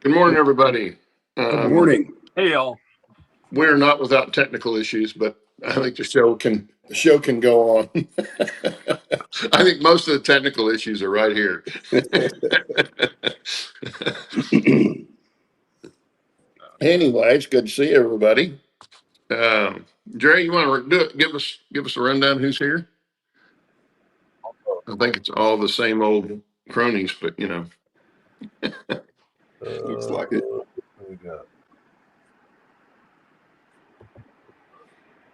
Good morning, everybody. Good morning. Hey, y'all. We're not without technical issues, but I think the show can go on. I think most of the technical issues are right here. Anyway, it's good to see everybody. Jerry, you want to give us a rundown who's here? I think it's all the same old cronies, but Looks like it. What we got?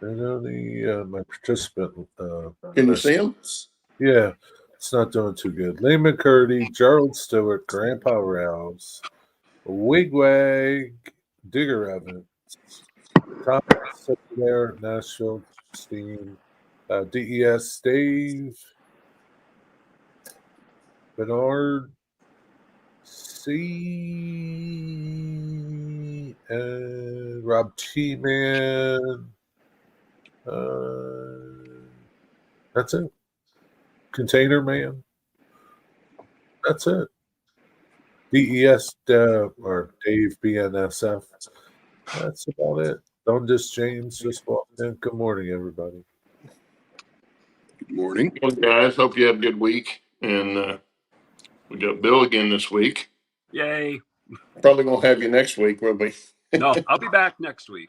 And only my participant. Can you see them? Yeah, it's not doing too good. Lee McCurdy, Gerald Stewart, Grandpa Rouse, Wigwag, Digger Evans, Tom Sateriale, Nashville, Steam, DES, Dave, Bernard, C, and Rob T. Man. That's it. Container Man. That's it. DES or Dave BNSF. That's about it. Don't just James just walked in. Good morning, everybody. Good morning. Well, guys, hope you had a good week. And we got Bill again this week. Yay. Probably won't have you next week, will we? No, I'll be back next week.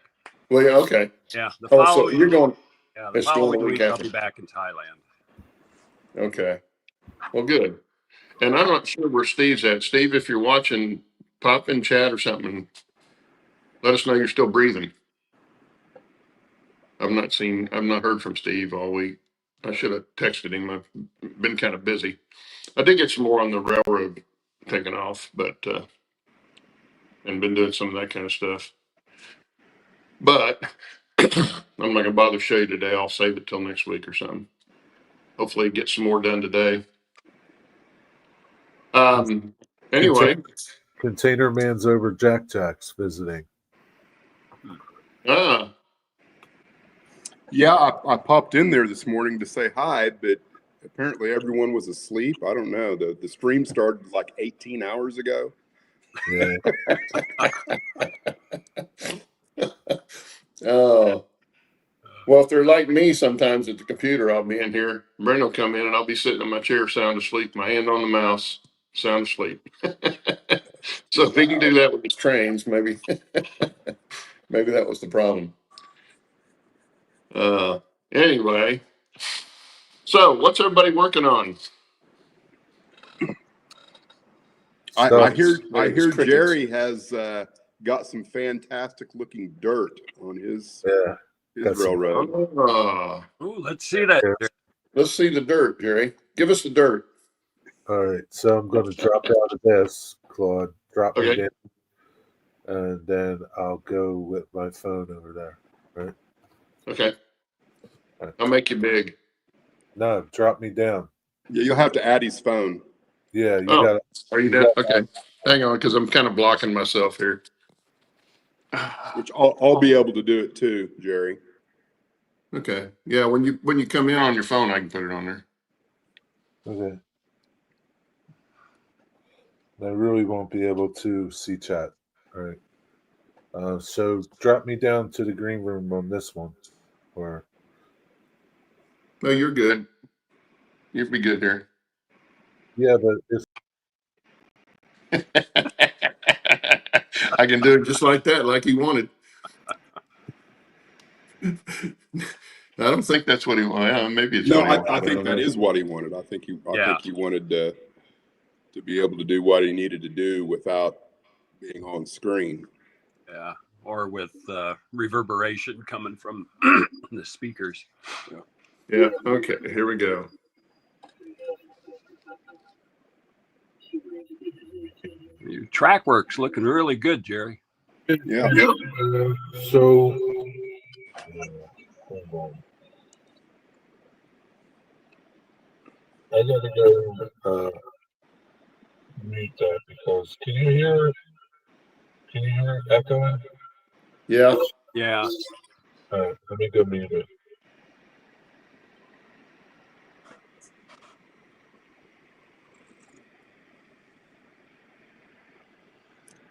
Well, yeah, okay. Yeah, the So following you're going. the it's going following the week week I'll after. be back in Thailand. Okay. Well, good. And I'm not sure where Steve's at. Steve, if you're watching, pop in chat or something. Let us know you're still breathing. I've not heard from Steve all week. I should have texted him. I've been kind of busy. I did get some more on the railroad taking off, but and been doing some of that kind of stuff. But I'm not gonna bother show you today. I'll save it till next week or something. Hopefully get some more done today. Anyway. Container Man's over Jack Jack's visiting. Yeah, I popped in there this morning to say hi, but apparently everyone was asleep. I don't know. The stream started like 18 hours ago. Yeah. Oh. Well, if they're like me sometimes at the computer, I'll be in here. Brenda will come in and I'll be sitting in my chair sound asleep, my hand on the mouse, sound asleep. So if he can do that with his trains, maybe maybe that was the problem. Anyway. So what's everybody working on? I hear Jerry has got some fantastic looking dirt on his railroad. Oh, let's see that. Let's see the dirt, Jerry. Give us the dirt. All right, so I'm going to drop out of this, Claude. Drop me down, and then I'll go with my phone over there. Right? Okay. Right. I'll make you big. No, drop me down. Yeah, you'll have to add his phone. Yeah, you got. Are you down? Okay. Hang on, because I'm kind of blocking myself here. Which I'll be able to do it too, Jerry. Okay. Yeah, when you come in on your phone, I can put it on there. Okay. I really won't be able to see chat. All right. So drop me down to the green room on this one. Or no, you're good. You'll be good there. Yeah, but it's I can do it just like that, like he wanted. I don't think that's what he wanted. Maybe it's I think that is what he wanted. I think he wanted to be able to do what he needed to do without being on screen. Yeah, or with reverberation coming from the speakers. Yeah. Okay. Here we go. Your track work's looking really good, Jerry. Yeah. So. I gotta go mute that because can you hear echoing? Yeah. Yeah. All right, let me go mute it.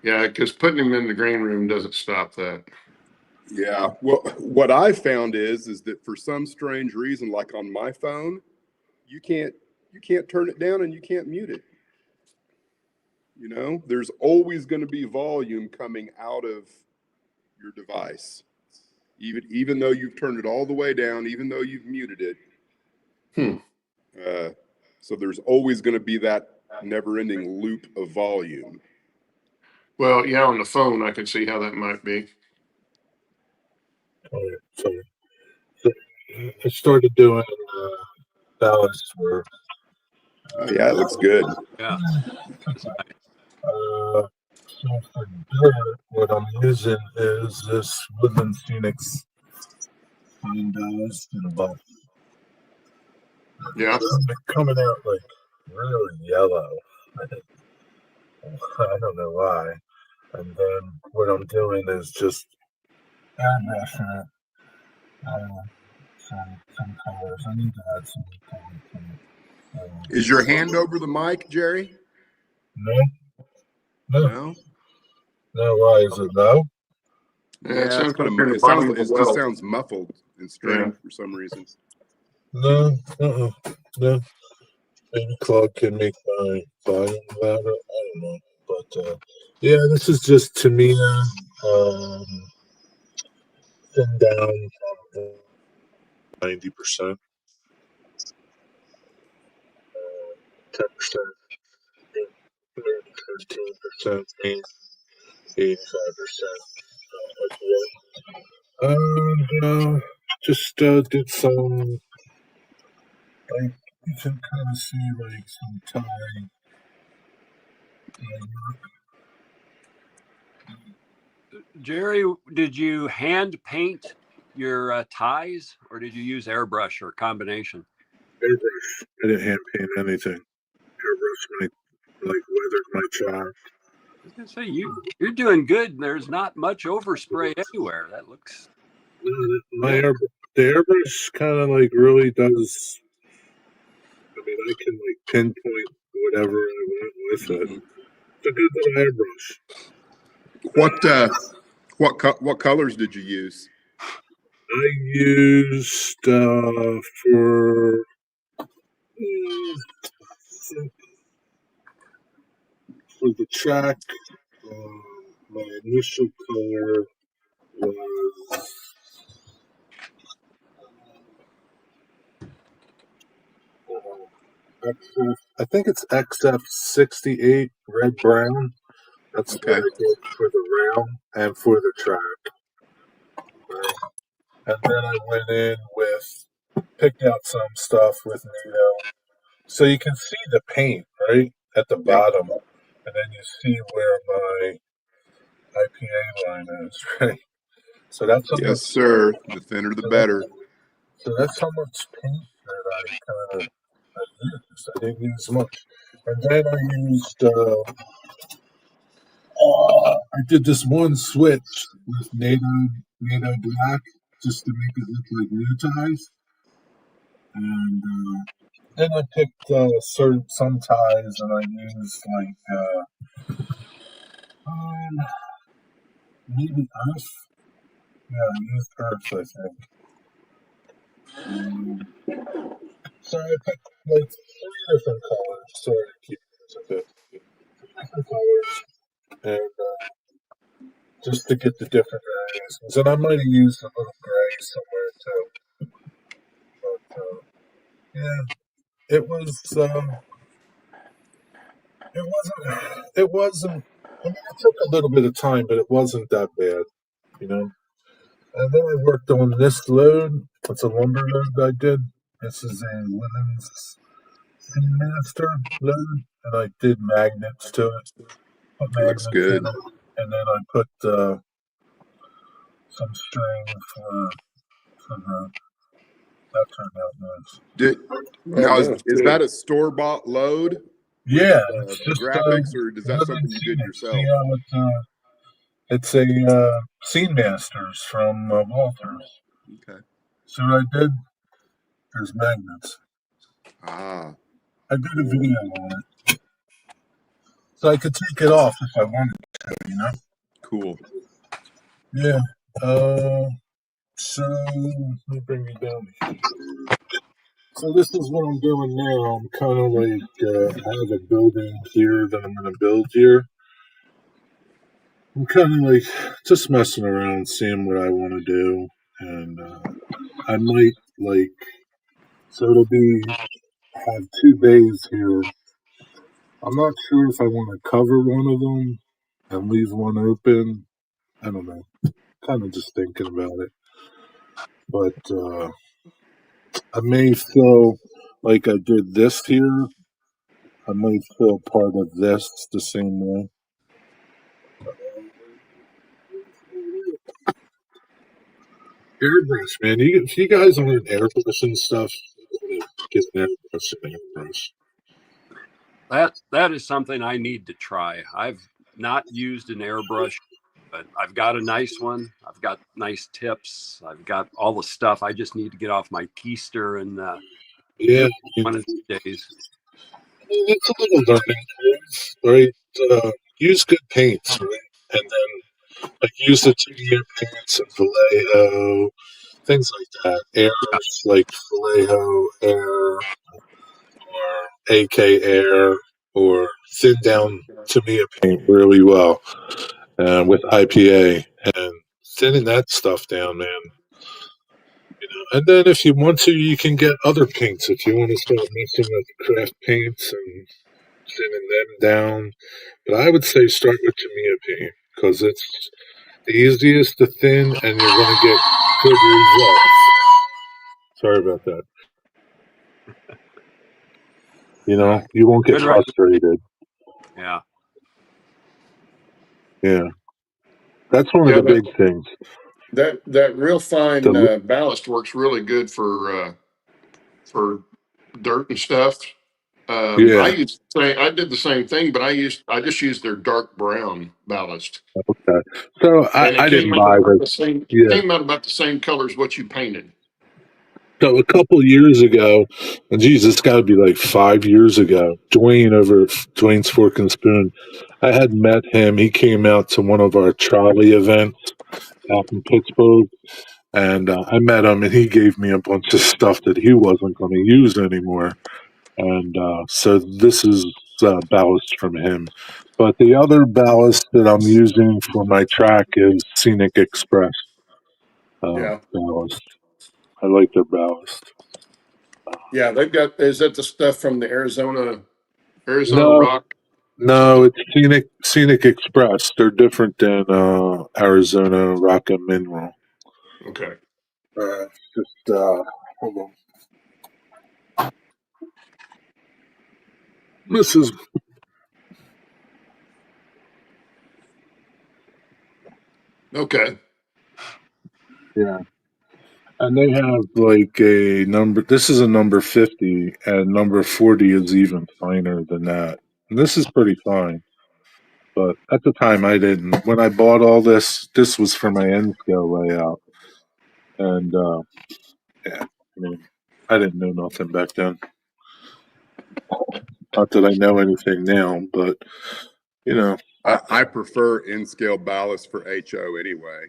Yeah, because putting him in the green room doesn't stop that. Yeah. Well, what I found is that for some strange reason, like on my phone, you can't turn it down and you can't mute it. You know, there's always going to be volume coming out of your device, even though you've turned it all the way down, even though you've muted it. So there's always going to be that never-ending loop of volume. Well, yeah, on the phone, I can see how that might be. So I started doing ballast work. Yeah, it looks good. Yeah. So for dirt, what I'm using is this Woodland Phoenix fine ballast in a box. Yeah. It's coming out like really yellow. I don't know why. And then what I'm doing is just airbrushing it. Some colors. I need to add some color to it. Is your hand over the mic, Jerry? No. No. Why is it no? Yeah, it's kind of. It just sounds muffled and strange for some reason. No. No. Maybe Claude can make my volume louder. I don't know. But yeah, this is just Tamina thinned down 90%, 10%, 15%, 85%. And just did some, like, you can kind of see like some tie. Jerry, did you hand paint your ties, or did you use airbrush or combination? Airbrush. I didn't hand paint anything. Airbrush weathered my char. I was gonna say you're doing good. There's not much overspray anywhere. That looks. The airbrush kind of like really does. I mean, I can like pinpoint whatever I want with it. It's a good little airbrush. What colors did you use? I used for the track. My initial color was I think it's XF68 red brown. That's what I did for the rail and for the track. And then I went in picked out some stuff with Nato. So you can see the paint, right, at the bottom. And then you see where my IPA line is, right? So that's how yes, sir. The thinner, the better. So that's how much paint that I used. I didn't use much. And then I used, I did this one switch with NATO black just to make it look like new ties. And then I picked some ties and I used maybe Earth. Yeah, I used Earth, I think. So I picked like 3 different colors. Sorry to keep this a bit. 3 different colors, and just to get the different variations. And I might have used a little gray somewhere too. But yeah, it was. It wasn't. I mean, it took a little bit of time, but it wasn't that bad, you know. And then I worked on this load. It's a lumber load I did. This is a women's Seamaster load, and I did magnets to it. Put magnets looks good. in it, and then I put some string for the. That turned out nice. Is that a store-bought load? Yeah, it's just graphics, or is that something you did yourself? It's a Seamasters from Walters. Okay. So what I did, there's magnets. Ah. I did a video on it. So I could take it off if I wanted to, you know? Cool. Yeah. So let me bring you down here. So this is what I'm doing now. I'm kind of like, I have a building here that I'm going to build here. I'm kind of like just messing around, seeing what I want to do. And I might like, so it'll be, have 2 bays here. I'm not sure if I want to cover one of them and leave one open. I don't know. Kind of just thinking about it. But I may fill, like I did this here, I might fill part of this the same way. Airbrush, man. If you guys aren't airbrushing stuff, get an airbrush. That is something I need to try. I've not used an airbrush, but I've got a nice one. I've got nice tips. I've got all the stuff. I just need to get off my keister and Yeah, do it one of these days. it's a little learning curve, right? Use good paints, right? And then like use the 2-year paints and Vallejo, things like that. Airs like Vallejo Air or AK Air or thin down Tamiya paint really well with IPA and thinning that stuff down, man. You know, and then if you want to, you can get other paints if you want to start messing with craft paints and thinning them down. But I would say start with Tamiya paint because it's the easiest to thin and you're going to get good results. Sorry about that. You know, you won't get Good recommendation. frustrated. Yeah. Yeah. That's one of Yeah, the big things. that real fine The, ballast works really good for dirt and stuff. yeah. I did the same thing, but I just used their dark brown ballast, Okay. So and it I came didn't out buy about this. the same. Yeah. Came out about the same color as what you painted. So a couple years ago, and geez, it's got to be like 5 years ago. Dwayne over at Dwayne's Fork and Spoon, I had met him. He came out to one of our trolley events out in Pittsburgh, and I met him, and he gave me a bunch of stuff that he wasn't going to use anymore. And so this is ballast from him. But the other ballast that I'm using for my track is Scenic Express Yeah, ballast. I like their ballast. yeah. They've got. Is that the stuff from the Arizona No, Rock? no, it's Scenic Express. They're different than Arizona Rock and Mineral. Okay. Just hold on. This is Okay. yeah, and they have like a number. This is a number 50, and number 40 is even finer than that. And this is pretty fine. But at the time, I didn't. When I bought all this, this was for my N scale layout, and yeah, I mean, I didn't know nothing back then. Not that I know anything now, but you know, I prefer in-scale ballast for HO anyway.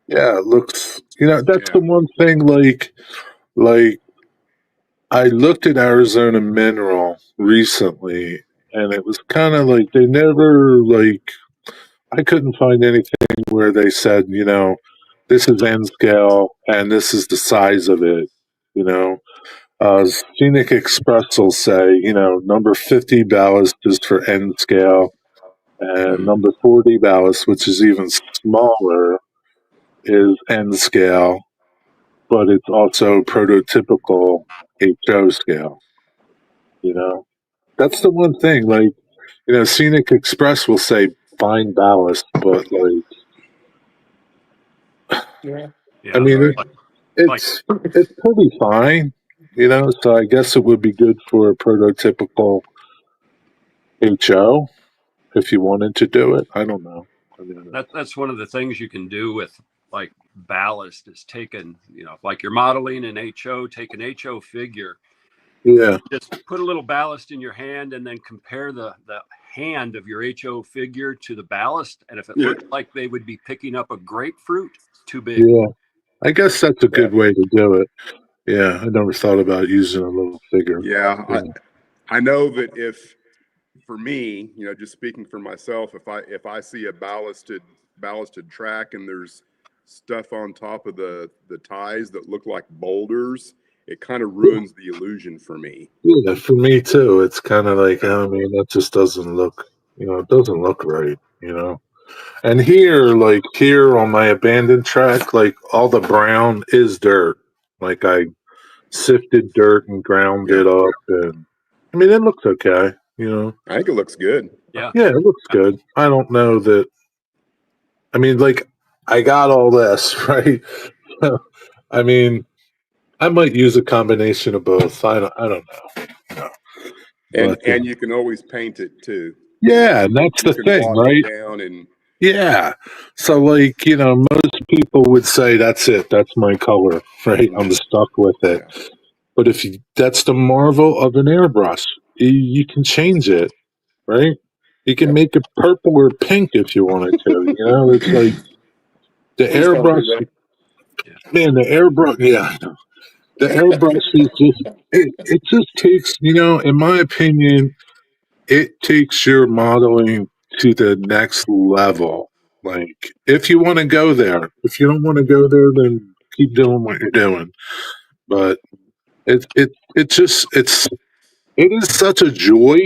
yeah, it looks. That's Yeah. the one thing. Like I looked at Arizona Mineral recently, and it was kind of like they never like. I couldn't find anything where they said, this is N scale and this is the size of it. You know, Scenic Express will say, number 50 ballast is for N scale, and Mm. number 40 ballast, which is even smaller, is N scale, but it's also prototypical HO scale. You know, that's the one thing. Like, Scenic Express will say fine ballast, but Yeah. I Yeah. mean, Right. Like it's pretty fine. So I guess it would be good for a prototypical HO if you wanted to do it. I don't know. I mean, that's one of the things you can do with like ballast is taking, like you're modeling an HO, take an HO figure, yeah, just put a little ballast in your hand and then compare the hand of your HO figure to the ballast, and if it Yeah. looks like they would be picking up a grapefruit, too big. Yeah, I guess that's a good Yeah. way to do it. Yeah, I never thought about using a little figure. Yeah, Yeah. I know that if, for me, just speaking for myself, if I see a ballasted track and there's stuff on top of the ties that look like boulders, it kind of ruins the illusion for me. Yeah, for me too. It's kind of like, I mean, that just doesn't look, it doesn't look right. And here on my abandoned track, like all the brown is dirt. Like I sifted dirt and ground Yeah, it up, and I mean, it looks okay. I think it looks good. Yeah. Yeah, it looks good. I don't know that. I mean, like I got all this right. I mean, I might use a combination of both. I don't know. And But and you can always paint it too. yeah, and that's You the can thing, wash right? it down and Yeah. So, like, most people would say, that's it. That's my color, right? I'm stuck with it. yeah. But that's the marvel of an airbrush. You can change it, right? You can Yep. make it purple or pink if you wanted to. It's like the Please don't airbrush, do that. man, the airbrush, yeah, I know. The airbrush is just, it just takes, in my opinion, it takes your modeling to the next level. Like, if you want to go there, if you don't want to go there, then keep doing what you're doing. But it is such a joy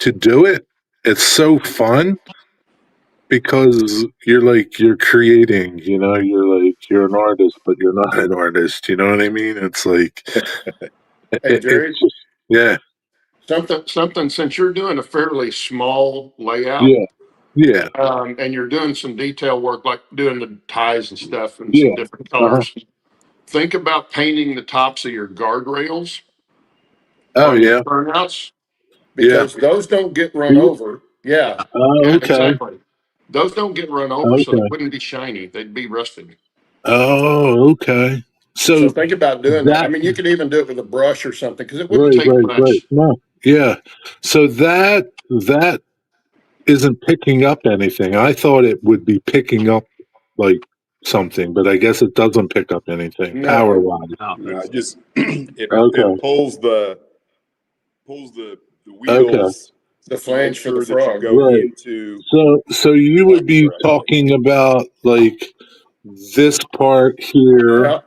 to do it. It's so fun because you're creating. You're an artist, but you're not an artist. You know what I mean? It's like Hey, Jerry, it's just yeah, something, since you're doing a fairly small layout, yeah, yeah, and you're doing some detail work, like doing the ties and stuff and some yeah. different Uh-huh. colors, think about painting the tops of your guardrails Oh on your yeah, turnouts, yeah. because those don't get run See? over. Yeah, Oh, yeah, okay, exactly. Those don't get run over, so they okay. wouldn't be shiny. They'd be rusted. Oh, okay. So So think about doing that. I that mean, you could even do it with a brush or something, because it wouldn't right, take right, right. much. No, yeah. So that isn't picking up anything. I thought it would be picking up like something, but I guess it doesn't pick up anything power No, wise. No, No, it's, it just it Okay, pulls the okay, wheels the to make flange for the sure that you frog. go right. into So you would lines be correctly. talking about like this part here, Yeah,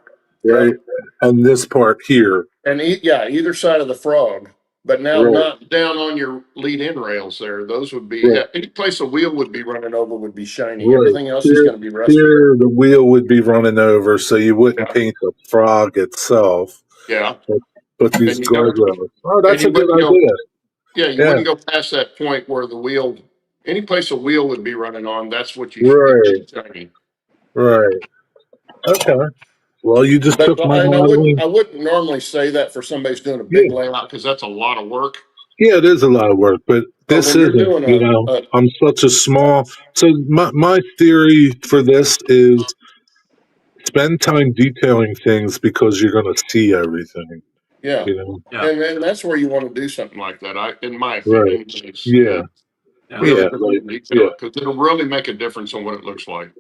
yeah. right, and this part here, And yeah, either side of the frog, but now right, not down on your lead in rails there. Those would be, right, yeah, any place a wheel would be running over would be shiny. right. Everything else is Here, going to be rusty. here, the wheel would be running over, so you wouldn't Yeah, paint the frog itself, yeah. but these And you don't, guardrails. Oh, and that's a you good wouldn't go, idea. yeah, you Yeah, wouldn't go past that point where the wheel, any place a wheel would be running on, that's what you should right, get shiny. right. Okay. Well, you just But took my and modeling. I wouldn't normally say that for somebody who's doing a big Yeah, layout, because that's a lot of work. yeah, it is a lot of work, but But this when you're isn't. doing I'm such a small. So my theory for this is spend time detailing things because you're going to see everything. yeah, You know. yeah, and that's where you want to do something like that. In my Right. opinion, is Yeah. yeah. really Yeah. put Like. some detail Yeah. because it'll really make a difference on what it looks like.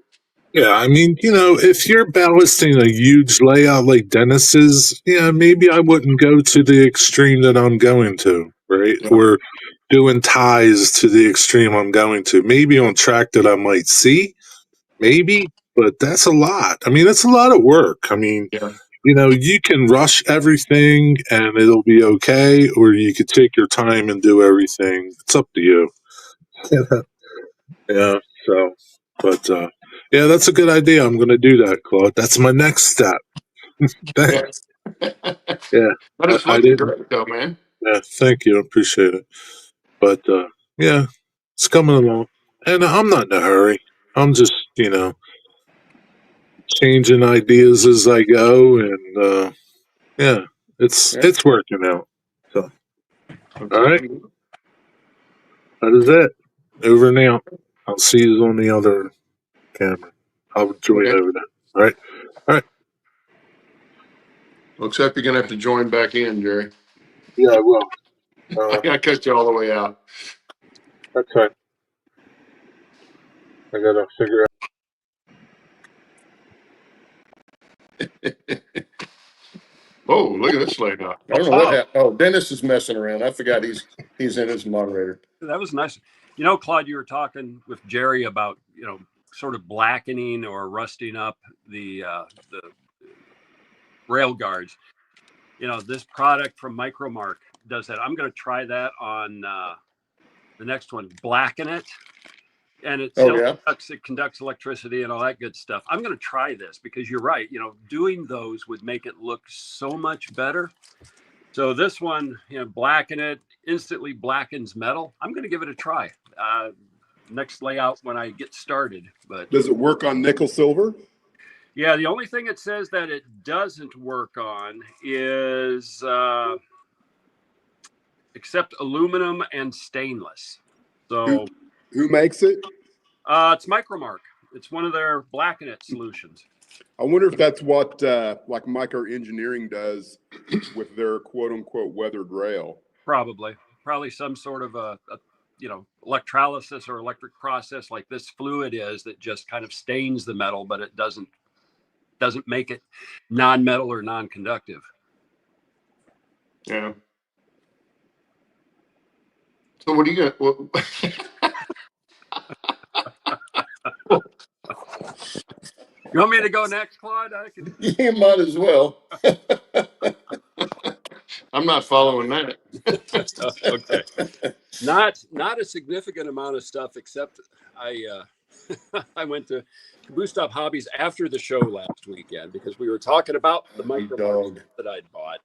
Yeah, I mean, if you're ballasting a huge layout like Dennis's, yeah, maybe I wouldn't go to the extreme that I'm going to, right? Yeah, Or doing ties to the extreme I'm going to. Maybe on track that I might see, maybe, but that's a lot. I mean, that's a lot of work. I mean, yeah, you can rush everything and it'll be okay, or you could take your time and do everything. It's up to you. Yeah. So, but yeah, that's a good idea. I'm going to do that, Claude. That's my next step. yeah. Thanks. But Yeah, it's I looking didn't. great, though, man. Yeah, thank you. I appreciate it. But yeah, it's coming along, and I'm not in a hurry. I'm just changing ideas as I go, and yeah, it's Yeah, it's working out. So, that's all right, looking good. that is it. Over and out. I'll see you on the other camera. I'll join Okay. over there. All right. All right. Looks like you're gonna have to join back in, Jerry. Yeah, I will. I cut you all the way out. That's right. I gotta figure Oh, look at this late now. I don't know what happened. Oh, Dennis is messing around. I forgot he's in as moderator. That was nice. Claude, you were talking with Jerry about, sort of blackening or rusting up the rail guards. This product from Micromark does that. I'm going to try that on the next one. Blacken it, and it conducts electricity and all that good stuff. I'm going to try this because you're right. Doing those would make it look so much better. So this one, blacken it, instantly blackens metal. I'm going to give it a try. Next layout when I get started. But does it work on nickel silver? Yeah, the only thing it says that it doesn't work on is except aluminum and stainless. So who makes it? It's Micromark. It's one of their blacken it solutions. I wonder if that's what like Micro Engineering does with their quote unquote weathered rail. Probably some sort of a electrolysis or electric process like this fluid is that just kind of stains the metal, but it doesn't make it non-metal or non-conductive. Yeah. So what do you got? Well, you want me to go next, Claude? You might as well. I'm not following that. Okay. Not a significant amount of stuff, except I went to Boost Up Hobbies after the show last weekend because we were talking about the Micromark that I'd bought.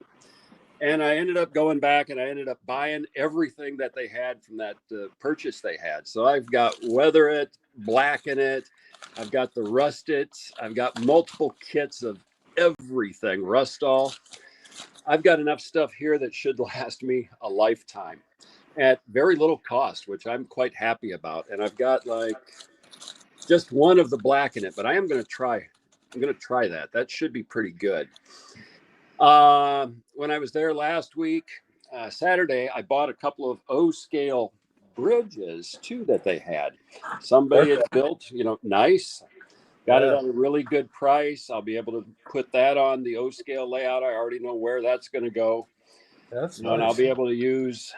And I ended up going back and I ended up buying everything that they had from that purchase they had. So I've got weather it, blacken it. I've got the rust it. I've got multiple kits of everything, Rustall. I've got enough stuff here that should last me a lifetime at very little cost, which I'm quite happy about. And I've got like just one of the blacken it, but I am going to try. I'm going to try that. That should be pretty good. When I was there last week, Saturday, I bought a couple of O-scale bridges too that they had. Somebody had built, nice. Got it at a really good price. I'll be able to put that on the O-scale layout. I already know where that's going to go. That's nice. And I'll be able to use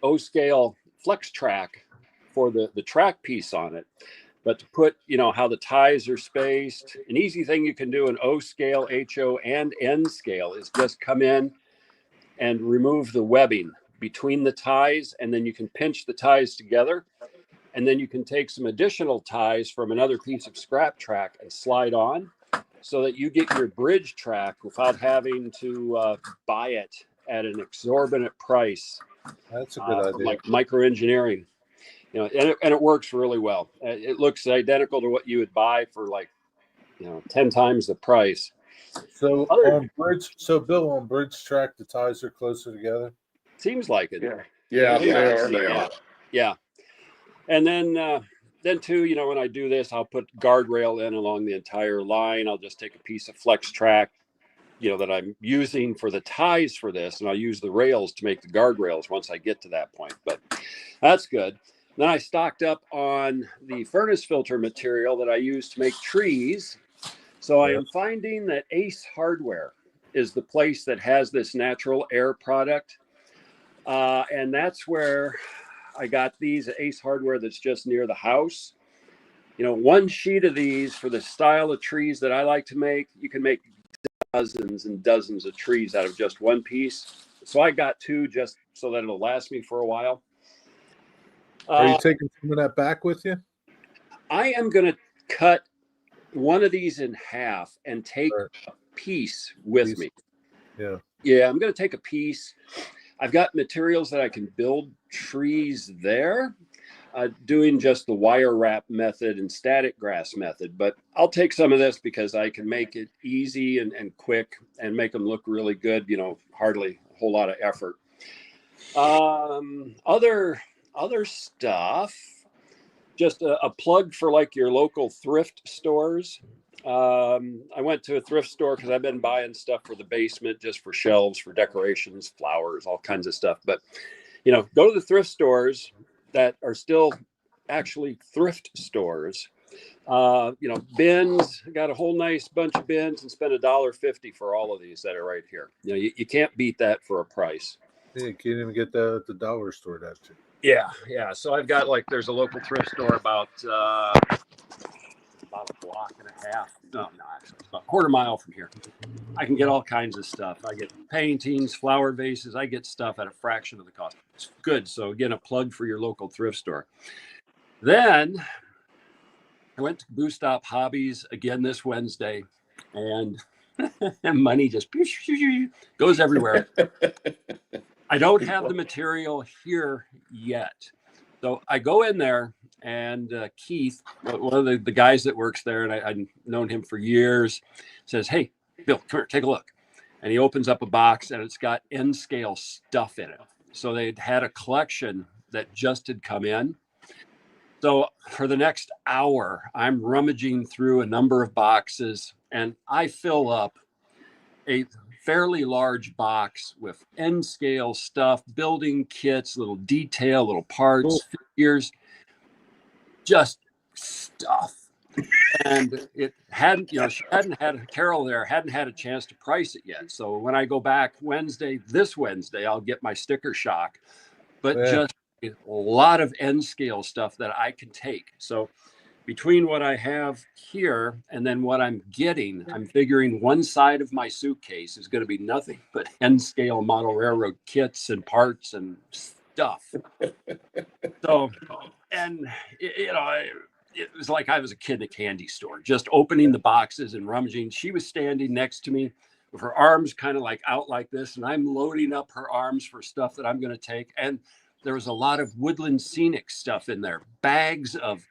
O-scale flex track for the track piece on it. But to put, how the ties are spaced, an easy thing you can do in O-scale, HO, and N-scale is just come in and remove the webbing between the ties, and then you can pinch the ties together. And then you can take some additional ties from another piece of scrap track and slide on so that you get your bridge track without having to buy it at an exorbitant price. That's a good idea. Like Micro Engineering. And it works really well. It looks identical to what you would buy for 10 times the price. So Bill, on bridge track, the ties are closer together. Seems like it. Yeah, they are. Yeah. And then too, when I do this, I'll put guardrail in along the entire line. I'll just take a piece of flex track, that I'm using for the ties for this, and I'll use the rails to make the guardrails once I get to that point. But that's good. Then I stocked up on the furnace filter material that I use to make trees. So I am finding that Ace Hardware is the place that has this natural air product. And that's where I got these at Ace Hardware that's just near the house. One sheet of these for the style of trees that I like to make, you can make dozens and dozens of trees out of just one piece. So I got two just so that it'll last me for a while. Are you taking some of that back with you? I am going to cut one of these in half and take a piece with me. Yeah, I'm going to take a piece. I've got materials that I can build trees there, doing just the wire wrap method and static grass method. But I'll take some of this because I can make it easy and quick and make them look really good, hardly a whole lot of effort. Other stuff, just a plug for like your local thrift stores. I went to a thrift store because I've been buying stuff for the basement, just for shelves, for decorations, flowers, all kinds of stuff. But, go to the thrift stores, that are still actually thrift stores. Bins, got a whole nice bunch of bins and spent $1.50 for all of these that are right here. You can't beat that for a price. Yeah, you can't even get that at the dollar store. That too. Yeah. So I've got there's a local thrift store about a block and a half. No, actually, it's about a quarter mile from here. I can get all kinds of stuff. I get paintings, flower vases. I get stuff at a fraction of the cost. It's good. So again, a plug for your local thrift store. Then I went to Boost Stop Hobbies again this Wednesday, and money just goes everywhere. I don't have the material here yet. So I go in there, and Keith, one of the guys that works there, and I've known him for years, says, "Hey, Bill, come here, take a look." And he opens up a box, and it's got N scale stuff in it. So they'd had a collection that just had come in. So for the next hour, I'm rummaging through a number of boxes, and I fill up a fairly large box with N scale stuff, building kits, little detail, little parts, figures, just stuff. And it hadn't, she hadn't had Carell there, hadn't had a chance to price it yet. So when I go back this Wednesday, I'll get my sticker shock, but just a lot of N scale stuff that I can take. So between what I have here and then what I'm getting, I'm figuring one side of my suitcase is going to be nothing but N scale model railroad kits and parts and stuff. So, and it was like I was a kid in a candy store, just opening the boxes and rummaging. She was standing next to me with her arms kind of like out like this, and I'm loading up her arms for stuff that I'm going to take. And there was a lot of woodland scenic stuff in there, bags of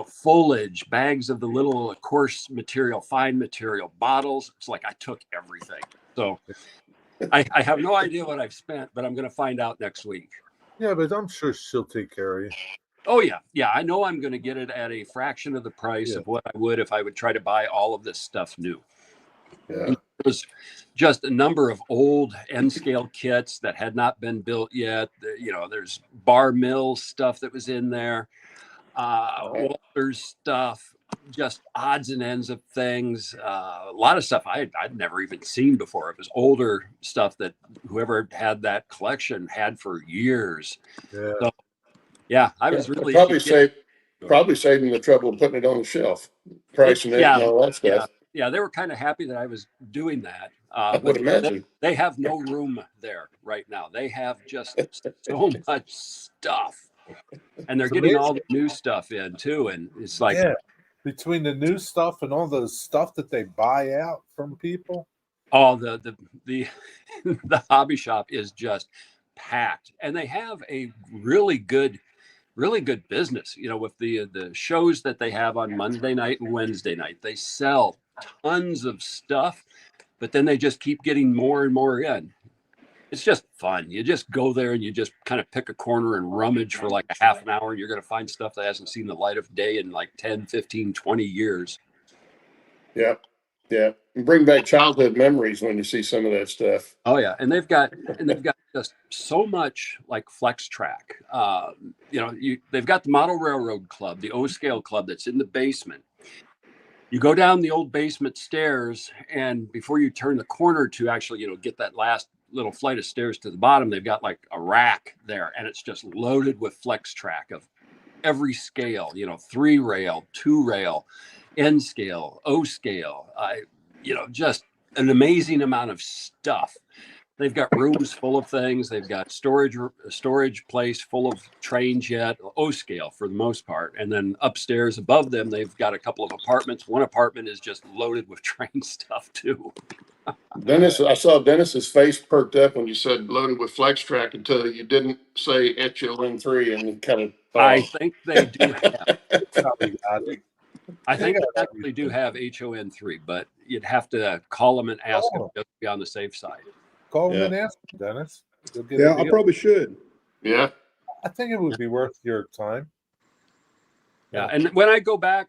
foliage, bags of the little coarse material, fine material, bottles. It's like I took everything. So I have no idea what I've spent, but I'm going to find out next week. Yeah, but I'm sure she'll take care of you. Oh, yeah. Yeah, I know I'm going to get it at a fraction of the price of what I would if I would try to buy all of this stuff new. Yeah. There's just a number of old N-scale kits that had not been built yet. There's bar mill stuff that was in there. Walter's stuff, just odds and ends of things. A lot of stuff I'd never even seen before. It was older stuff that whoever had that collection had for years. Yeah. So, yeah, I was really probably saving the trouble of putting it on the shelf, pricing it and all that stuff. Yeah, they were kind of happy that I was doing that. I would imagine. They have no room there right now. They have just so much stuff. And they're getting all the new stuff in too. And it's like between the new stuff and all the stuff that they buy out from people. Oh, the hobby shop is just packed. And they have a really good business, with the shows that they have on Monday night and Wednesday night. They sell tons of stuff, but then they just keep getting more and more in. It's just fun. You just go there and you just kind of pick a corner and rummage for like a half an hour. And you're going to find stuff that hasn't seen the light of day in like 10, 15, 20 years. Yeah. Yeah. And bring back childhood memories when you see some of that stuff. Oh yeah. And they've got just so much like Flex Track. They've got the Model Railroad Club, the O-Scale Club that's in the basement. You go down the old basement stairs, and before you turn the corner to actually, get that last little flight of stairs to the bottom, they've got like a rack there, and it's just loaded with Flex Track of every scale, 3 rail, 2 rail, N scale, O scale, just an amazing amount of stuff. They've got rooms full of things. They've got storage place full of trains yet, O scale for the most part. And then upstairs above them, they've got a couple of apartments. One apartment is just loaded with train stuff too. Dennis, I saw Dennis's face perked up when you said loaded with Flex Track until you didn't say HON3 and he kind of. I think they do have. I think they actually do have HON3, but you'd have to call them and ask them just to be on the safe side. Call them and ask them, Dennis. I probably should. Yeah. I think it would be worth your time. Yeah, and when I go back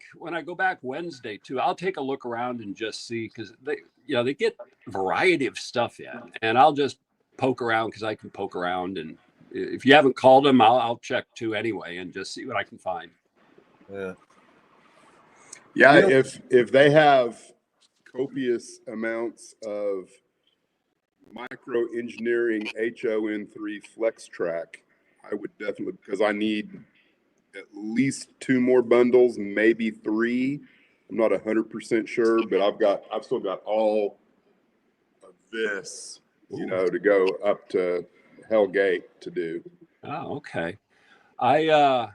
Wednesday too, I'll take a look around and just see, because they get a variety of stuff in, and I'll just poke around because I can poke around and if you haven't called them, I'll check too anyway and just see what I can find. Yeah. Yeah, You know, if they have copious amounts of micro engineering HON3 flex track, I would definitely, because I need at least 2 more bundles, maybe 3. I'm not 100% sure, but I've still got all of this, to go up to Hell Gate to do. Oh, okay. I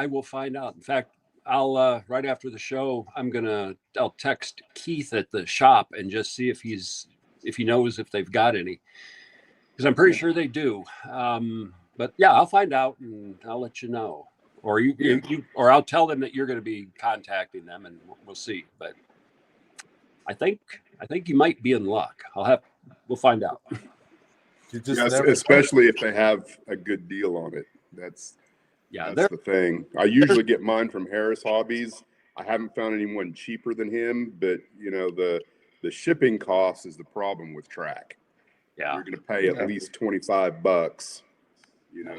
will find out. In fact, I'll right after the show, I'll text Keith at the shop and just see if he knows if they've got any, because I'm pretty sure they do. But yeah, I'll find out and I'll let you know, or or I'll tell them that you're going to be contacting them, and we'll see. But I think you might be in luck. We'll find out. you just Yes, never especially if they have a good deal on it. That's the thing. I usually get mine from Harris Hobbies. I haven't found anyone cheaper than him, but the shipping cost is the problem with Track. Yeah, You're going to pay at least $25.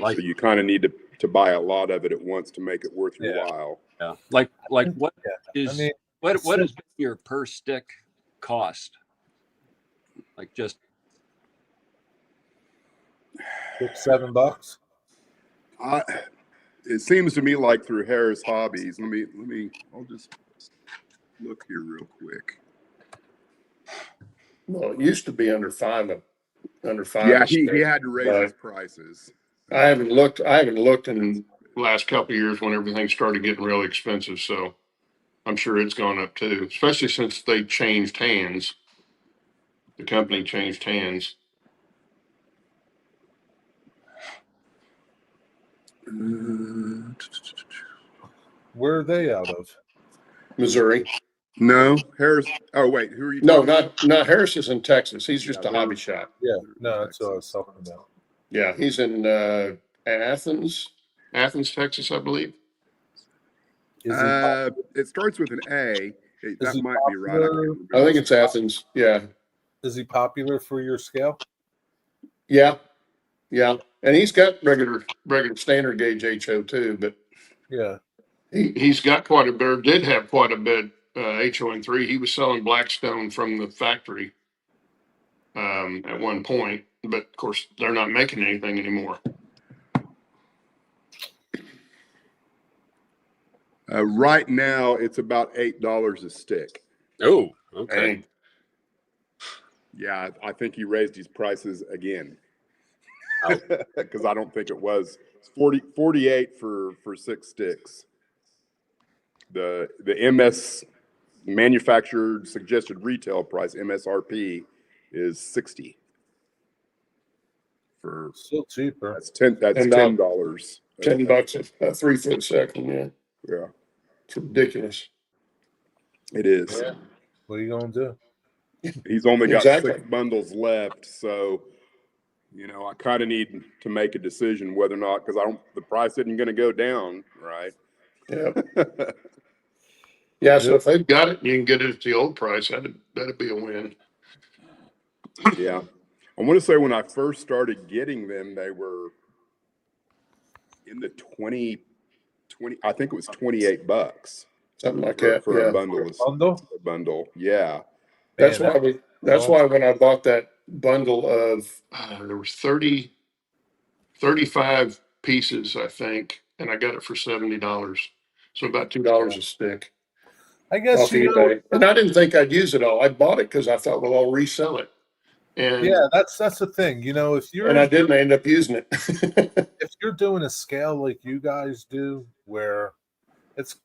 So you kind of need to buy a lot of it at once to make it worth your while. Yeah, like what is I mean, what has been your per stick cost? Like just $6-7. It seems to me like through Harris Hobbies. I'll just look here real quick. Well, it used to be under 5. Yeah, he had to raise his prices. I haven't looked in the last couple of years when everything started getting really expensive. So I'm sure it's gone up too, especially since they changed hands. The company changed hands. Where are they out of? Missouri. No, Harris. Oh wait, who are you? No, not Harris is in Texas. He's just a hobby shop. Yeah, no, that's what I was talking about. Yeah, he's in Athens, Texas, I believe. It starts with an A. That might be right. I think it's Athens. Yeah. Is he popular for your scale? Yeah. And he's got regular standard gauge HO too, but Yeah. he's got quite a bit. Did have quite a bit HO3. He was selling Blackstone from the factory at one point, but of course they're not making anything anymore. Right now, it's about $8 a stick. Oh, okay. And yeah, I think he raised his prices again because I don't think it was 48 for 6 sticks. The MS manufactured suggested retail price MSRP is 60. For still cheaper. That's $10. $10. $10 a 3 foot second. Yeah, it's ridiculous. It is. Yeah. What are you gonna do? He's only got Exactly. 6 bundles left, so I kind of need to make a decision whether or not, because the price isn't going to go down, right? Yeah. Yeah. So if they've got it, and you can get it at the old price. That'd be a win. Yeah. I want to say when I first started getting them, they were in the 20, I think it was $28. Something like that. For Yeah. a bundle. A bundle. Yeah. That's why when I bought that bundle of there was 35 pieces, I think, and I got it for $70. So about $2 a stick. I guess off eBay. And I didn't think I'd use it all. I bought it because I thought, well, I'll resell it. And yeah, that's the thing. If you're I didn't end up using it. If you're doing a scale like you guys do, where it's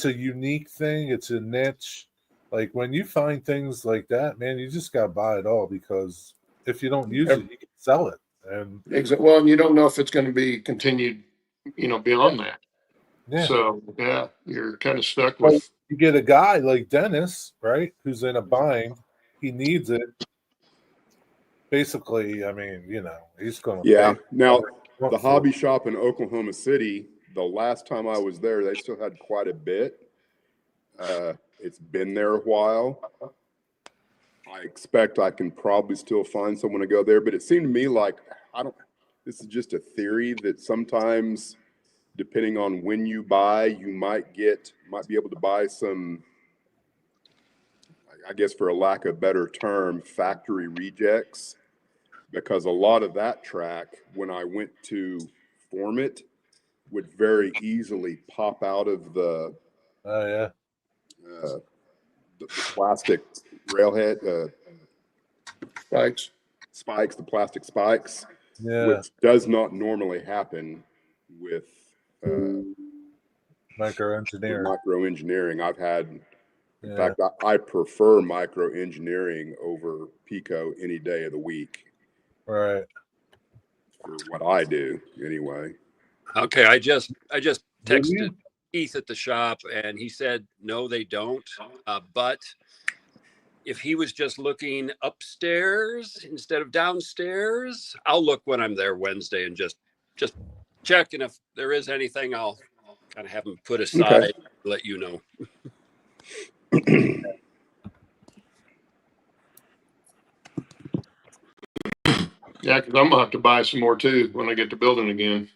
a unique thing, it's a niche. Like when you find things like that, man, you just gotta buy it all, because if you don't use it, you can sell it. And well, and you don't know if it's going to be continued, beyond that. yeah. So yeah, you're kind of stuck with. You get a guy like Dennis, right, who's in a bind. He needs it. Basically, I mean, he's going to. Yeah. Now, the hobby shop in Oklahoma City, the last time I was there, they still had quite a bit. It's been there a while. I expect I can probably still find someone to go there, but it seemed to me like I this is just a theory that sometimes, depending on when you buy, you might be able to buy some, I guess for a lack of a better term, factory rejects, because a lot of that track, when I went to form it, would very easily pop out of the plastic railhead spikes, the plastic spikes, which does not normally happen with microengineering. I've had, in fact, I prefer microengineering over Pico any day of the week. Right. For what I do, anyway. Okay, I just texted Keith at the shop, and he said no, they don't. But if he was just looking upstairs instead of downstairs, I'll look when I'm there Wednesday and just check. And if there is anything, I'll kind of have him put aside, let you know. Yeah, because I'm gonna have to buy some more too when I get to building again.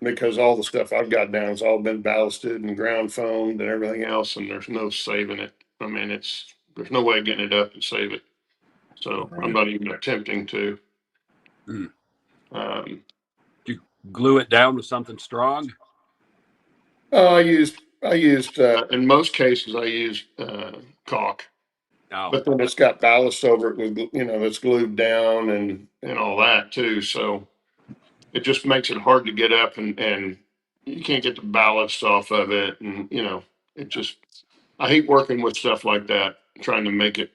Because all the stuff I've got down has all been ballasted and ground foamed and everything else, and there's no saving it. I mean, there's no way of getting it up and save it. So I'm not even attempting to. You glue it down with something strong? I used in most cases I used caulk. No. But then it's got ballast over it with, that's glued down and all that too. So it just makes it hard to get up and you can't get the ballast off of it. And, I hate working with stuff like that, trying to make it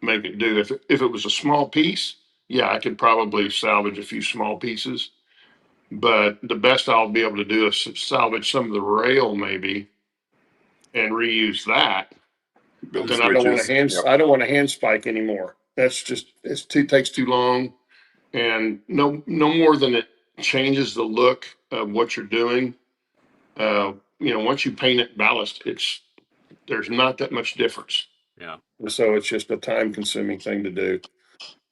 do. If it was a small piece, yeah, I could probably salvage a few small pieces. But the best I'll be able to do is salvage some of the rail maybe and reuse that. But then I don't want a hand spike anymore. That's just takes too long, and no more than it changes the look of what you're doing. Once you paint it ballast, there's not that much difference. Yeah. So it's just a time consuming thing to do.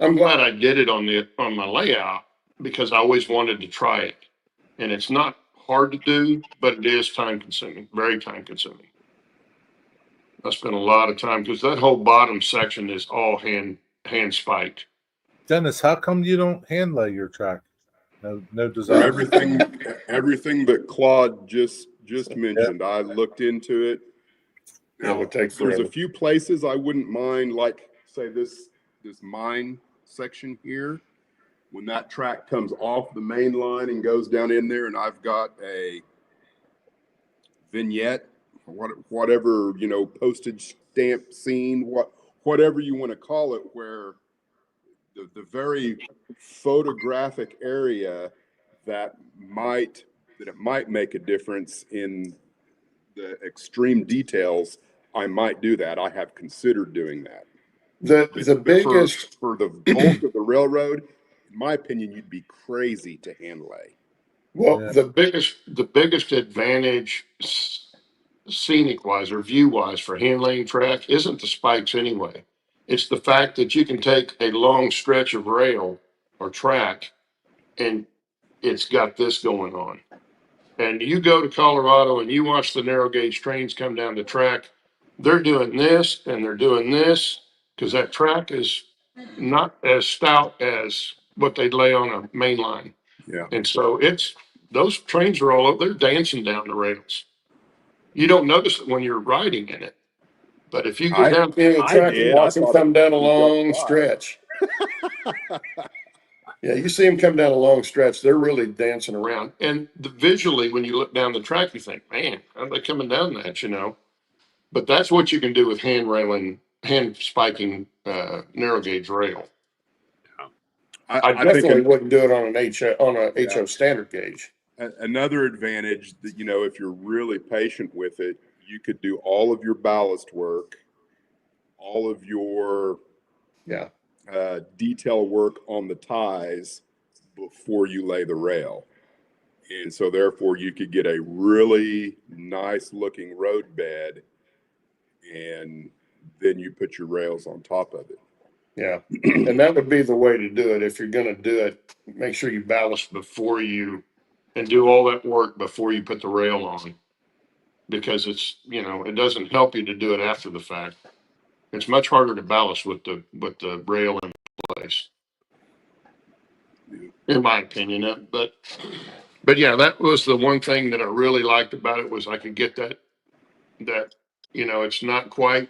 I'm glad I did it on my layout because I always wanted to try it, and it's not hard to do, but it is time consuming, very time consuming. I spent a lot of time because that whole bottom section is all hand spiked. Dennis, how come you don't hand lay your track? No design. Everything that Claude just mentioned. I looked into it. Now, there's a few places I wouldn't mind, like say this mine section here. When that track comes off the main line and goes down in there, and I've got a vignette, whatever, postage stamp scene, whatever you want to call it, where the very photographic area that it might make a difference in the extreme details, I might do that. I have considered doing that. The biggest for the bulk of the railroad, in my opinion, you'd be crazy to hand lay. Well, the biggest advantage scenic wise or view wise for hand laying track isn't the spikes anyway. It's the fact that you can take a long stretch of rail or track and it's got this going on. And you go to Colorado and you watch the narrow gauge trains come down the track, they're doing this and they're doing this because that track is not as stout as what they'd lay on a main line. Yeah. And so those trains are all over, they're dancing down the rails. You don't notice it when you're riding in it. But if you get down the track and watch them come down a long stretch. Yeah, you see them come down a long stretch, they're really dancing around. And visually, when you look down the track, you think, man, how are they coming down that, But that's what you can do with hand spiking narrow gauge rail. I definitely wouldn't do it on an HO standard gauge. Another advantage that, if you're really patient with it, you could do all of your ballast work, all of your detail work on the ties before you lay the rail. And so therefore you could get a really nice looking road bed and then you put your rails on top of it. Yeah. And that would be the way to do it. If you're going to do it, make sure you ballast before you, and do all that work before you put the rail on. Because it's, it doesn't help you to do it after the fact. It's much harder to ballast with the rail in place, in my opinion. But yeah, that was the one thing that I really liked about it, was I could get that it's not quite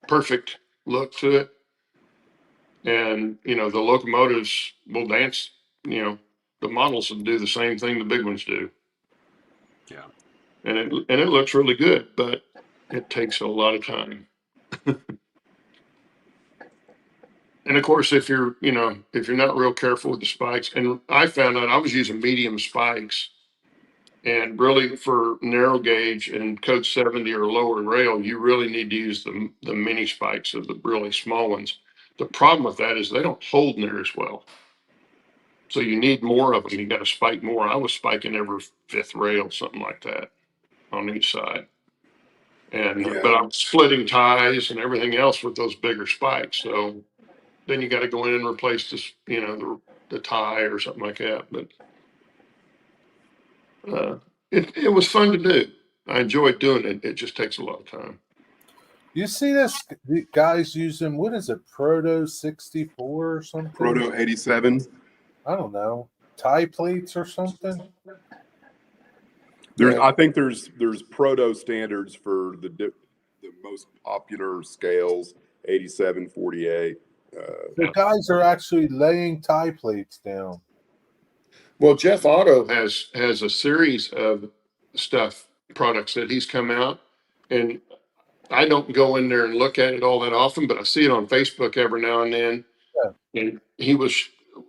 perfect look to it. And, the locomotives will dance, the models will do the same thing the big ones do. Yeah. And it looks really good, but it takes a lot of time. And of course, if you're not real careful with the spikes, and I found out I was using medium spikes, and really for narrow gauge and code 70 or lower rail, you really need to use the mini spikes, of the really small ones. The problem with that is they don't hold near as well. So you need more of them. You got to spike more. I was spiking every fifth rail, something like that, on each side. And Yeah. but I'm splitting ties and everything else with those bigger spikes. So then you got to go in and replace this, the tie or something like that. But it was fun to do. I enjoyed doing it. It just takes a lot of time. You see this the guys using, what is it, Proto 64 or something? Proto 87. I don't know, tie plates or something. I think there's proto standards for the most popular scales, 87, 48. The guys are actually laying tie plates down. Well, Jeff Otto has a series of products that he's come out, and I don't go in there and look at it all that often, but I see it on Facebook every now and then. Yeah. And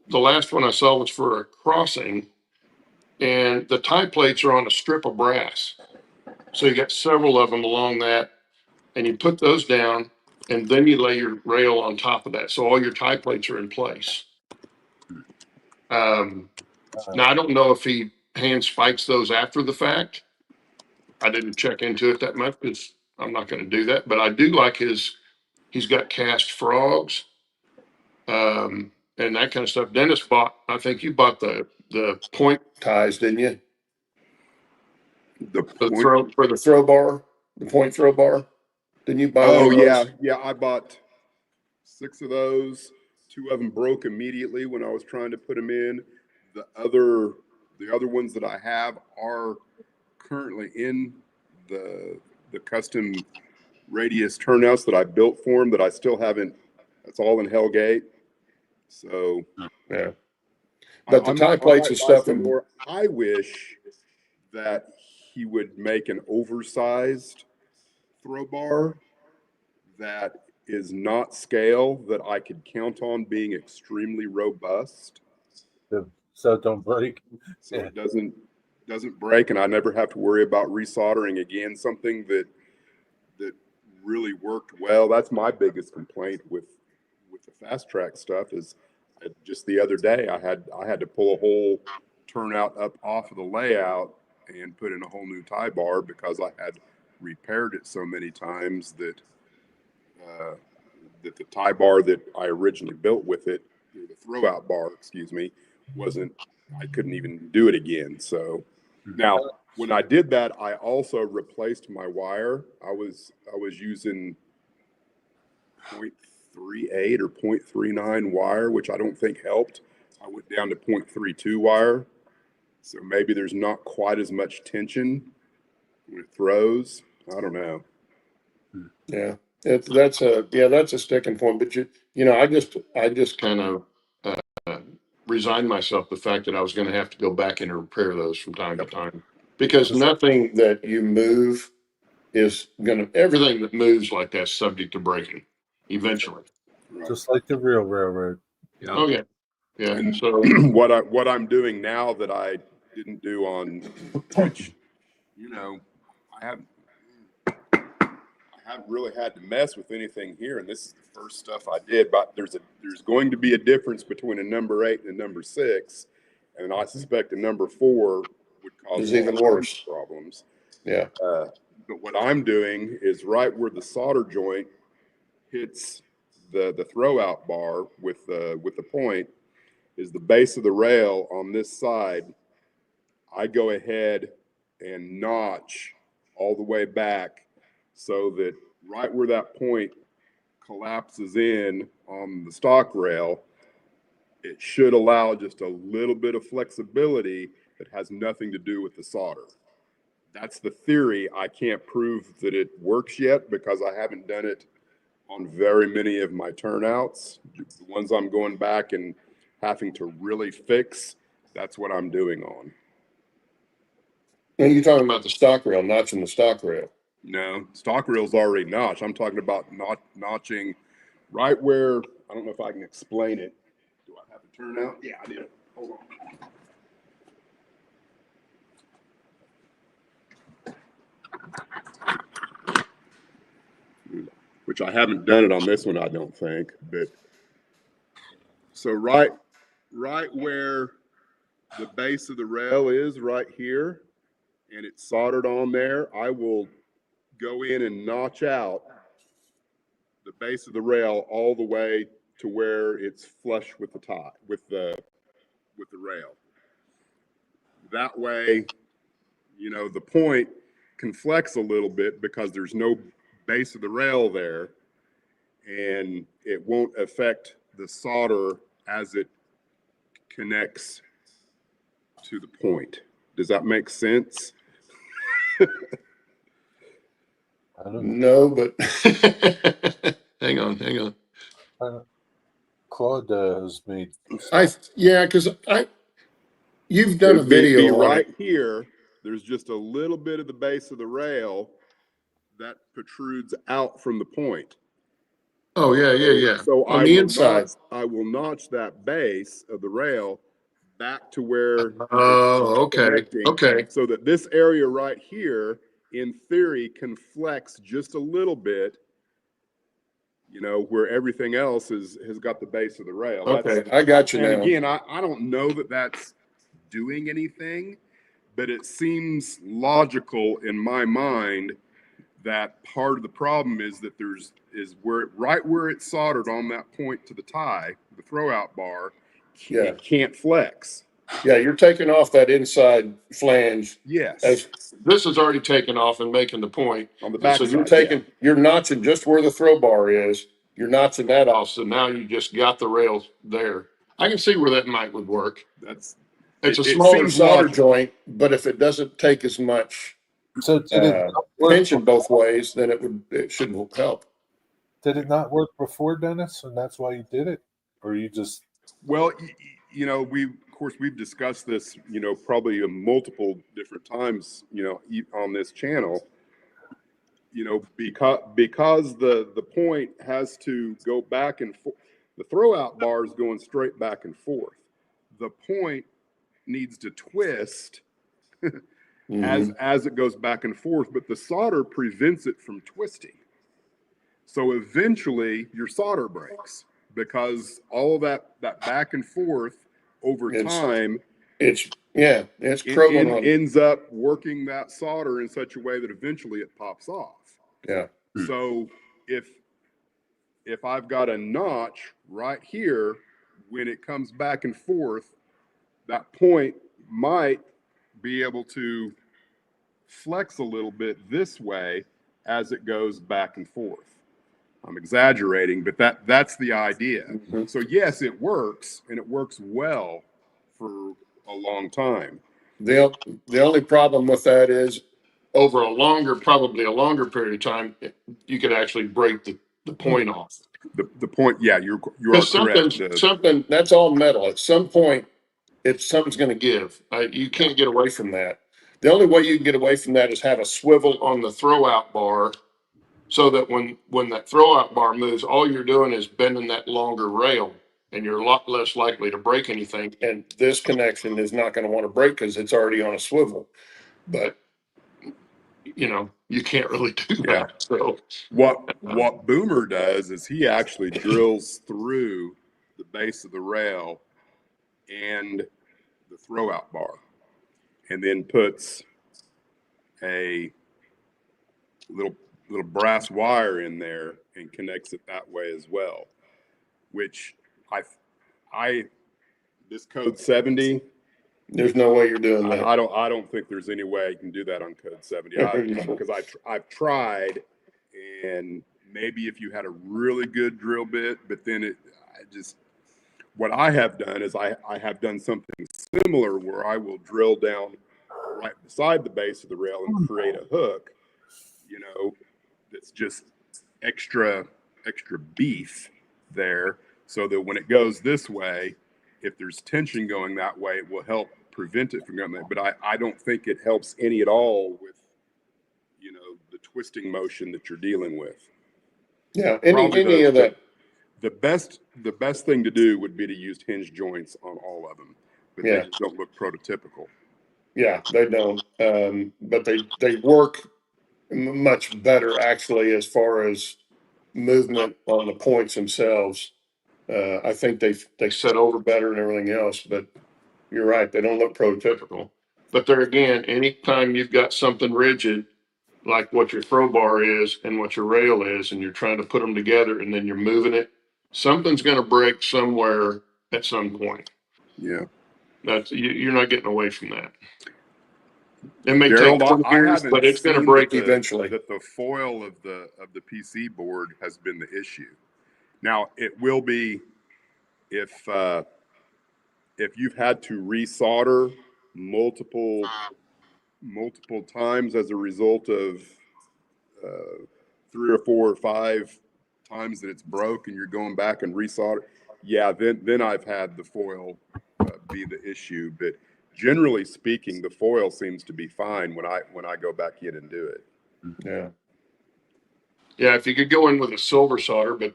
the last one I saw was for a crossing, and the tie plates are on a strip of brass. So you got several of them along that, and you put those down, and then you lay your rail on top of that. So all your tie plates are in place. Now, I don't know if he hand spikes those after the fact. I didn't check into it that much because I'm not going to do that. But I do like he's got cast frogs, and that kind of stuff. Dennis I think you bought the point ties, didn't you? The The point. for the throw bar, the point throw bar. Didn't you buy one Oh of yeah, those? yeah. I bought 6 of those. 2 of them broke immediately when I was trying to put them in. The other ones that I have are currently in the custom radius turnouts that I built for them that I still haven't. That's all in Hellgate. So Yeah. But the I tie plates and might buy stuff, some and more. I wish that he would make an oversized throw bar that is not scale, that I could count on being extremely robust, So it don't break. so it doesn't break, and I never have to worry about resoldering again. Something that really worked well. That's my biggest complaint with the fast track stuff is just the other day I had to pull a whole turnout up off of the layout and put in a whole new tie bar because I had repaired it so many times that the tie bar that I originally built with it, the throw out bar, excuse me, I couldn't even do it again. So now when I did that, I also replaced my wire. I was using 0.38 or 0.39 wire, which I don't think helped. I went down to 0.32 wire. So maybe there's not quite as much tension when it throws. I don't know. yeah, that's a sticking point. But I just kind of resigned myself to the fact that I was going to have to go back in and repair those from time to time, because nothing that you move everything that moves like that's subject to breaking eventually. Just like the real railroad. Yeah. Oh yeah, yeah. And So what I'm doing now that I didn't do on, which, I haven't really had to mess with anything here, and this is the first stuff I did. But there's going to be a difference between a number 8 and a number 6, and I suspect a number 4 would cause it's even worse. problems. Yeah, But what I'm doing is right where the solder joint hits the throw out bar with the point is the base of the rail on this side. I go ahead and notch all the way back so that right where that point collapses in on the stock rail, it should allow just a little bit of flexibility that has nothing to do with the solder. That's the theory. I can't prove that it works yet because I haven't done it on very many of my turnouts. The ones I'm going back and having to really fix, that's what I'm doing on. And you're talking about the stock rail, notching the stock rail. No, stock rail's already notched. I'm talking about notching right where, I don't know if I can explain it. Do I have a turnout? Yeah, I did. Hold on. Which I haven't done it on this one, I don't think. But so right where the base of the rail is right here, and it's soldered on there, I will go in and notch out the base of the rail all the way to where it's flush with the tie, with the rail. That way, you know, the point can flex a little bit because there's no base of the rail there, and it won't affect the solder as it connects to the point. Does that make sense? I don't know. No, but hang on. Claude has made. Because you've done a It'd video be on right it. here. There's just a little bit of the base of the rail that protrudes out from the point. Oh yeah. So On the inside. I will notch that base of the rail back to where Oh, okay. connecting, Okay. so that this area right here, in theory, can flex just a little bit. You know, where everything else has got the base of the rail. Okay. I got you and now. again, I don't know that that's doing anything, but it seems logical in my mind that part of the problem is that right where it's soldered on that point to the tie, the throw out bar, Yeah. it can't flex. Yeah, you're taking off that inside flange. Yes. As this is already taken off and making the point. On the And back so you're side, you're notching just where the throw bar is. You're notching that off. So now you just got the rails there. I can see where that would work. That's It's a it smaller seems solder logical. joint, but if it doesn't take as much So did it not work? tension both ways, then it should help. Did it not work before, Dennis, and that's why you did it, or you just? Well, you know, we've discussed this, you know, probably multiple different times, you know, on this channel. You know, because the point has to go back and forth. The throw out bar is going straight back and forth. The point needs to twist as it goes back and forth, but the solder prevents it from twisting. So eventually your solder breaks because all of that back and forth over time it's curling on. ends up working that solder in such a way that eventually it pops off. Yeah. So if I've got a notch right here, when it comes back and forth, that point might be able to flex a little bit this way as it goes back and forth. I'm exaggerating, but that's the idea. Mm-hmm. So yes, it works, and it works well for a long time. The only problem with that is over probably a longer period of time, you could actually break the point off. The point, yeah, you are correct. Something that's all metal. At some point, something's going to give. You can't get away from that. The only way you can get away from that is have a swivel on the throw out bar, so that when that throw out bar moves, all you're doing is bending that longer rail, and you're a lot less likely to break anything. And this connection is not going to want to break because it's already on a swivel. But you know, you can't really do that. Yeah. So what Boomer does is he actually drills through the base of the rail and the throw out bar, and then puts a little brass wire in there and connects it that way as well. which I this code 70. There's no way you're doing that. I don't think there's any way you can do that on code 70 because I've tried, and maybe if you had a really good drill bit, but then what I have done is I have done something similar where I will drill down right beside the base of the rail and create a hook, that's just extra beef there, so that when it goes this way, if there's tension going that way, it will help prevent it from going that. But I don't think it helps any at all with the twisting motion that you're dealing with. Yeah, any of that. The best thing to do would be to use hinge joints on all of them, but they just don't look prototypical. Yeah, they don't. But they work much better actually as far as movement on the points themselves. I think they set over better and everything else, but you're right, they don't look prototypical. But there again, anytime you've got something rigid, like what your throw bar is and what your rail is, and you're trying to put them together and then you're moving it, something's going to break somewhere at some point. Yeah. You're not getting away from that. It may Gerald, take 20 years, but it's going to break eventually. That the foil of the PC board has been the issue. Now it will be if you've had to resolder multiple times as a result of 3 or 4 or 5 times that it's broke and you're going back and resolder. Yeah, then I've had the foil be the issue, but generally speaking, the foil seems to be fine when I go back in and do it. Yeah. If you could go in with a silver solder, but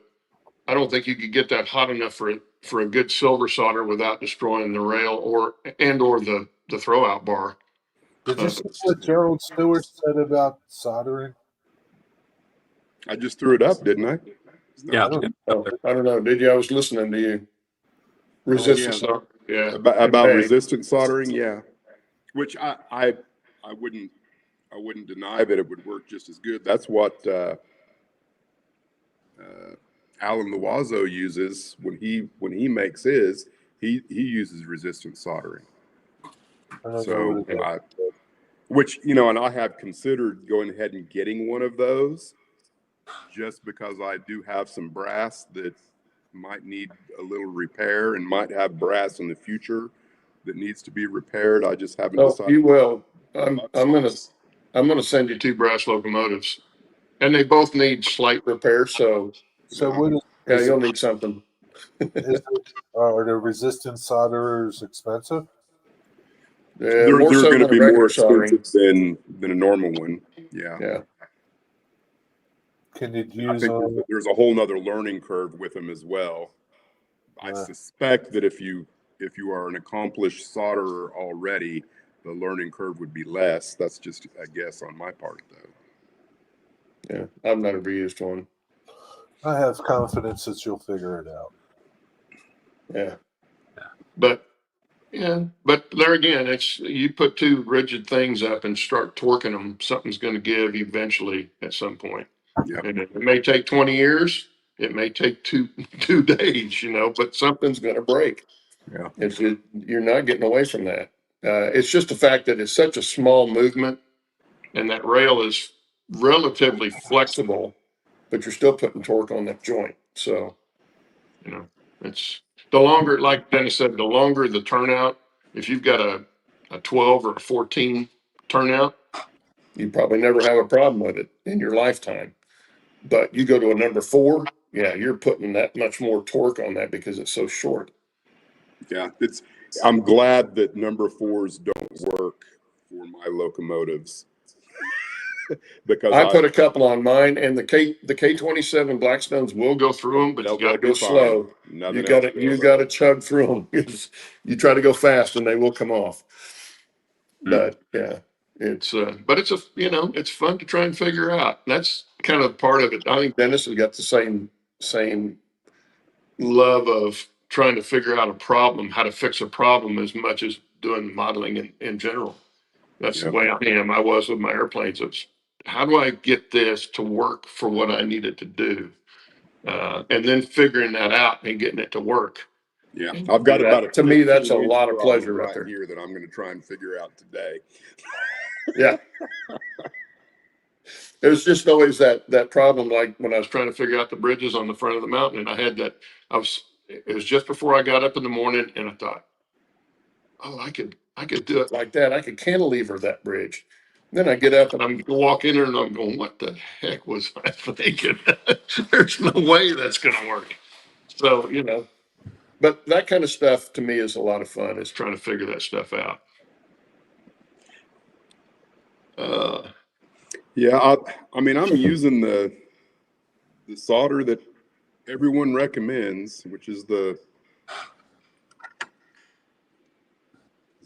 I don't think you could get that hot enough for a good silver solder without destroying the rail or the throw out bar. Did you see what Gerald Stewart said about soldering? I just threw it up, didn't I? Yeah. I don't know. Did you? I was listening to you. Resistance soldering. Yeah. About resistant soldering, yeah. Which I wouldn't deny that it would work just as good. That's what Alan Loiseau uses when he makes his. He uses resistant soldering. So, and I have considered going ahead and getting one of those, just because I do have some brass that might need a little repair and might have brass in the future that needs to be repaired. I just haven't decided. You will. I'm gonna send you 2 brass locomotives, and they both need slight repair. So what is you'll need something. Are the resistant solderers expensive? They're going to be more expensive than a normal one. Yeah. Can you use? I think there's a whole nother learning curve with them as well. I suspect that if you are an accomplished solderer already, the learning curve would be less. That's just a guess on my part, though. Yeah, I've never used one. I have confidence that you'll figure it out. Yeah. But there again, it's you put 2 rigid things up and start torquing them, something's going to give eventually at some point. Yep. And it may take 20 years, it may take two days, but something's going to break. Yeah. You're not getting away from that. It's just the fact that it's such a small movement, and that rail is relatively flexible, but you're still putting torque on that joint. So, it's the longer, like Dennis said, the longer the turnout. If you've got a 12 or a 14 turnout, you probably never have a problem with it in your lifetime. But you go to a number 4, you're putting that much more torque on that because it's so short. Yeah, I'm glad that number 4s don't work for my locomotives. Because I put a couple on mine, and the K27 Blackstones will go through them, but you got to go slow. You got to chug through them. You try to go fast, and they will come off. But it's fun to try and figure out. That's kind of part of it. I think Dennis has got the same love of trying to figure out a problem, how to fix a problem, as much as doing modeling in general. That's the way I am. I was with my airplanes. It's how do I get this to work for what I need it to do? and then figuring that out and getting it to work. Yeah, I've got about a to me, that's a 15-inch lot of problem pleasure right right there. here that I'm going to try and figure out today. Yeah. It was just always that problem, like when I was trying to figure out the bridges on the front of the mountain, and I had that, it was just before I got up in the morning, and I thought, oh, I could do it like that. I could cantilever that bridge. Then I get up and I'm walk in there and I'm going, what the heck was I thinking? There's no way that's going to work. So, but that kind of stuff to me is a lot of fun. Is trying to figure that stuff out. Yeah, I mean, I'm using the solder that everyone recommends, which is the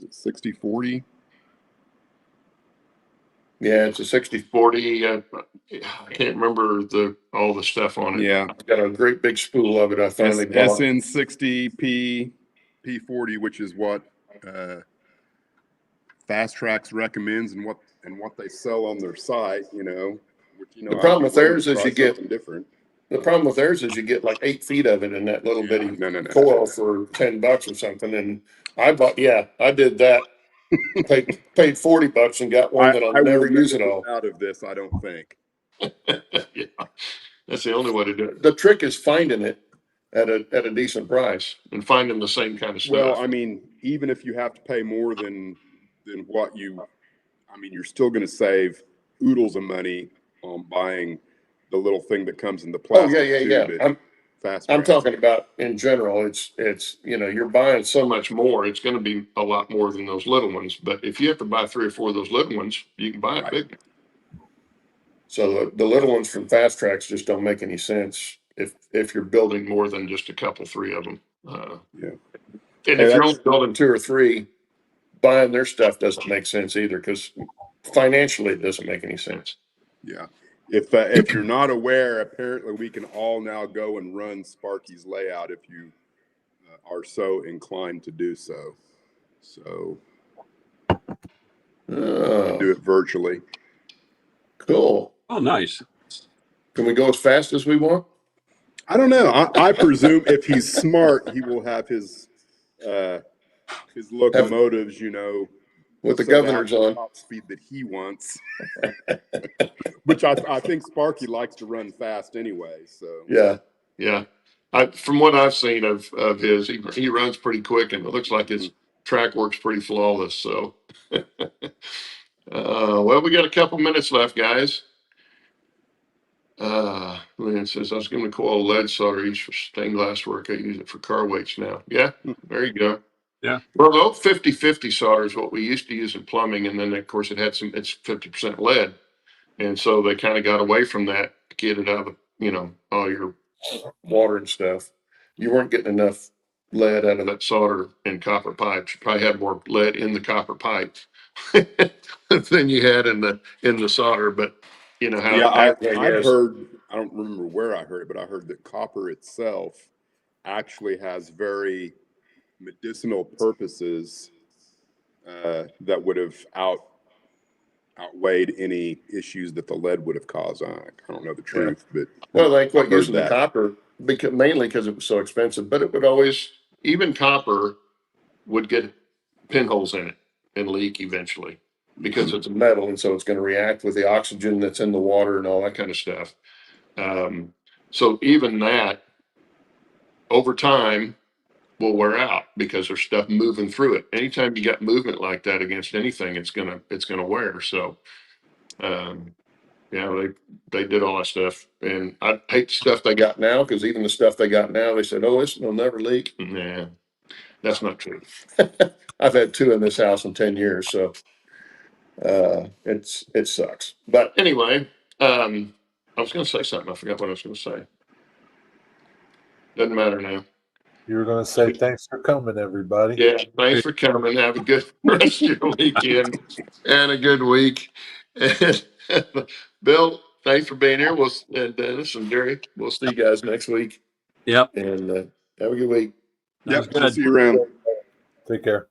6040. Yeah, it's a 6040. I can't remember all the stuff on it. Yeah, I've got a great big spool of it. I finally bought. SN60 P40, which is what Fast Tracks recommends and what they sell on their site. Which, The problem with theirs is try you get something different. the problem with theirs is you get like 8 feet of it in that little bitty No. coil for $10 or something. And I did that. paid $40 and got one that I'll never use at all. Out of this, I don't think. Yeah, that's the only way to do it. The trick is finding it at a decent price and finding the same kind of stuff. Well, I mean, even if you have to pay more than what you're still going to save oodles of money on buying the little thing that comes in the plastic. Oh yeah. I'm talking about in general. It's you're buying so much more. It's going to be a lot more than those little ones. But if you have to buy 3 or 4 of those little ones, you can buy it big. So the little ones from Fast Tracks just don't make any sense if you're building more than just a couple, 3 of them. Yeah. And if you're only building 2 or 3, buying their stuff doesn't make sense either because financially it doesn't make any sense. Yeah. If you're not aware, apparently we can all now go and run Sparky's layout if you are so inclined to do so. So do it virtually. Cool. Oh, nice. Can we go as fast as we want? I don't know. I presume if he's smart, he will have his locomotives, with the governors on top speed that he wants. Which I think Sparky likes to run fast anyway. So yeah. From what I've seen of his, he runs pretty quick, and it looks like his track works pretty flawless. So, well, we got a couple minutes left, guys. Lynn says I was going to coil lead solder used for stained glass work. I use it for car weights now. Yeah, there you go. Yeah. Well, the old 50-50 solder is what we used to use in plumbing, and then of course it's 50% lead, and so they kind of got away from that to get it out of all your water and stuff. You weren't getting enough lead out of that solder and copper pipes. You probably had more lead in the copper pipe than you had in the solder. But you know how I've heard. I don't remember where I heard it, but I heard that copper itself actually has very medicinal purposes that would have outweighed any issues that the lead would have caused. I don't know the truth, but they quit using the copper mainly because it was so expensive. But it would always, even copper would get pinholes in it and leak eventually because it's a metal, and so it's going to react with the oxygen that's in the water and all that kind of stuff. So even that over time will wear out because there's stuff moving through it. Anytime you got movement like that against anything, it's gonna wear. So, they did all that stuff, and I hate the stuff they got now because even the stuff they got now, they said, "Oh, this will never leak." Nah, that's not true. I've had 2 in this house in 10 years, so it sucks. But anyway, I was going to say something. I forgot what I was going to say. Doesn't matter now. You were going to say thanks for coming, everybody. Yeah, thanks for coming. Have a good rest of your weekend and a good week. And Bill, thanks for being here. And Dennis and Jerry, we'll see you guys next week. Yep. And have a good week. Yep. We'll see you around. Take care.